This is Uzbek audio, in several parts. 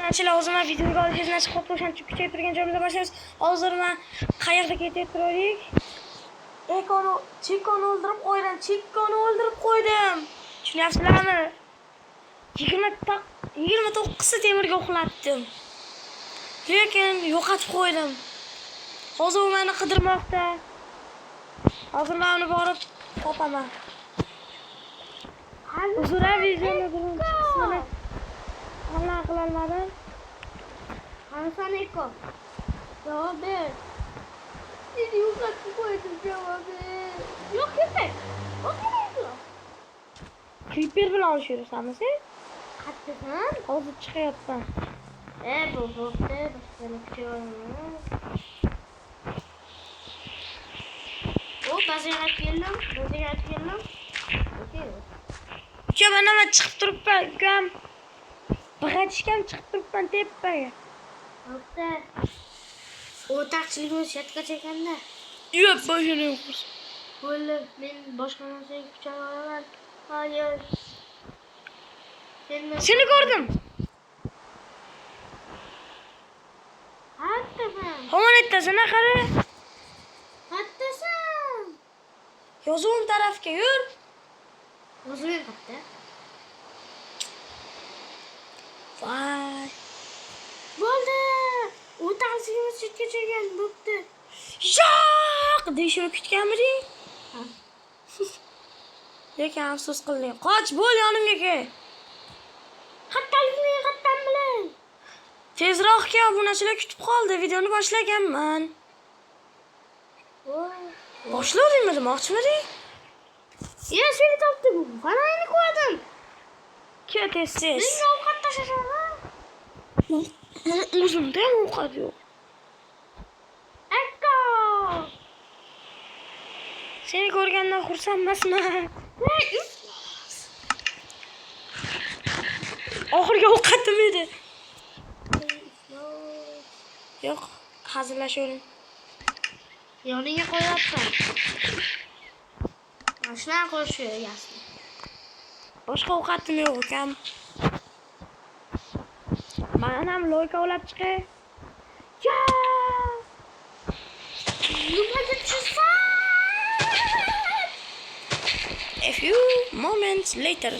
Anchalar o'zimga videoga olishingiz nasib qilib o'shancha kuchayib turgan joyimizda boshlaymiz. Hozir men qayerga ketib turaylik? Chikoni o'ldirib qo'ydim. Tushunyapsizlarmi? 29 ta temirga uxlatdim. Lekin yo'qotib qo'ydim. Hozir u meni qidirmoqda. Hozir men uni borib topaman. Uzra videoni birinchi qismini Allah qilolmadim. Qanasan eko? Javob ber. Seni yo'qotib qo'ydim, javob ber. Yo'q, kerak. O'tiraysan. Creeper bilan urishasanmi sen? Qattiqsan? Hozir chiqayapman. Bu bo'pti, boshqani kuchayoraman. Bazaga keldim. Okey. Uka, men nima chiqib turibman, ukam. Bag'atishgan chiqib turibman tepaga. Bo'pti. O'rtaqchiligimiz chetgacha ekanda. Yo'q, boshini yo'qmiz. Bo'ldi, men boshqa narsaga kuchayoraman. Hayır. Seni ko'rdim. Hattasan. Hamon ettasana qara. Hattasan. Yozuvim tarafga yur. Yozuvim qatta. Vay. Bo'ldi. O'rtaqchiligimiz chetgacha ekan, bo'pti. Yo'q, deyishini kutganmiding? Ha. Lekin afsus qildim. Qoch, bo'l yonimga kel. Qattalikni qattan bilan. Tezroq kel, bu narsalar kutib qoldi. Videoni boshlaganman. Boshladingmi demoqchimiding? Ya seni topdim. Qanayni qo'ydim. Tez. Menga ovqat tashlasan. O'zimda ham ovqat yo'q. Eko. Seni ko'rgandan xursandmasman. Oxirgi ovqatim edi. Yo'q, hazillashavering. Yoniga qo'yapsan. Mashina qo'shyapsan. Boshqa ovqatim yo'q ukam. Men ham loyka olib chiqay. Ya! Nimaga tushasan? A few moments later.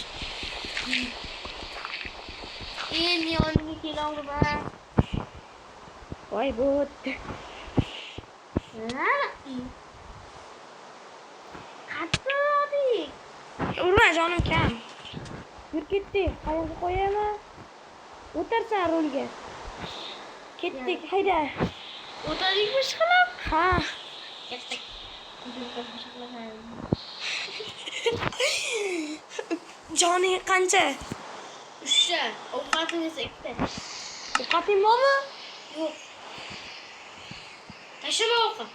Endi yoniga kelaman. Voy bot. Qattiq. Urma jonim kam. Yur ketdik. Qayerga qo'yaman? O'tirsan rulga. Ketdik, hayda. O'tadikmi ishqilib? Ha. Ketdik. Joning qancha? 3 ta. Ovqatingiz 2 ta. Ovqating bormi? Yo'q. Tashlama ovqat.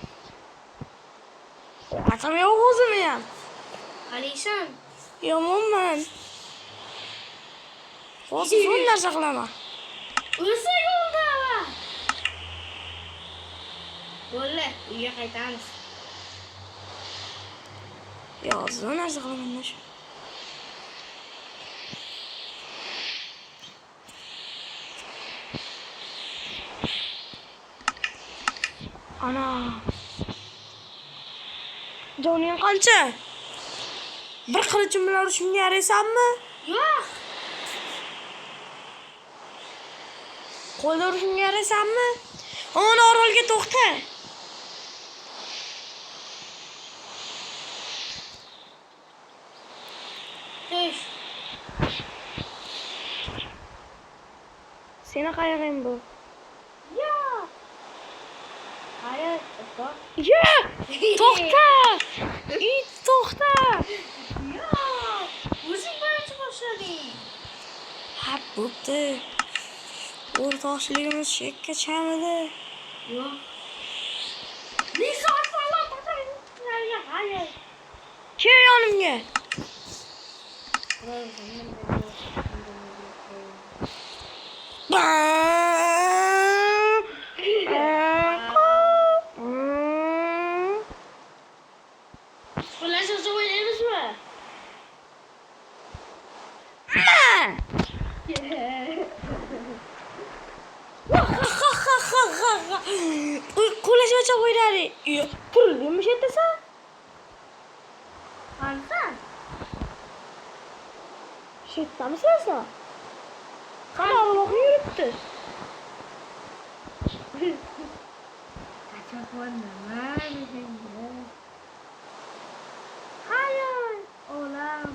Ovqatim yo'q o'zimni ham. Qaniysan? Yomonman. Hozir zo'n narsa qilaman. O'lsa yo'lda. Bo'ldi, uyga qaytamiz. Yo'q, zo'n narsa qilaman shu. Ana. Joning qancha? Bir qilichim bilan urishimga yaraysanmi? Yo'q. Qo'lda urishimga yaraysanmi? Ana orolga to'xta. Tush. Seni qayerga bu? Yo'q. Hayır, to'xta. Ya! To'xta! It to'xta! Yo'q. O'zing birinchi boshlading. Ha, bo'pti. O'rtoqchiligimiz chekka chamidi. Yo'q. Ne soat falan hayır. Kel yonimga. Flash oynayamizmi? qancha qo'ydari? Turildimi shu yerda sen? Qansan? Shu yerdamisiz sen? Qani Alloh yuribdi. Kaçak oynamayın şimdi. Hayır. Olam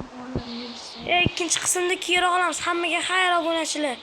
yürüsün. Ikkinchi qismda keyinroq olamiz. Hammaga xayr obunachilar.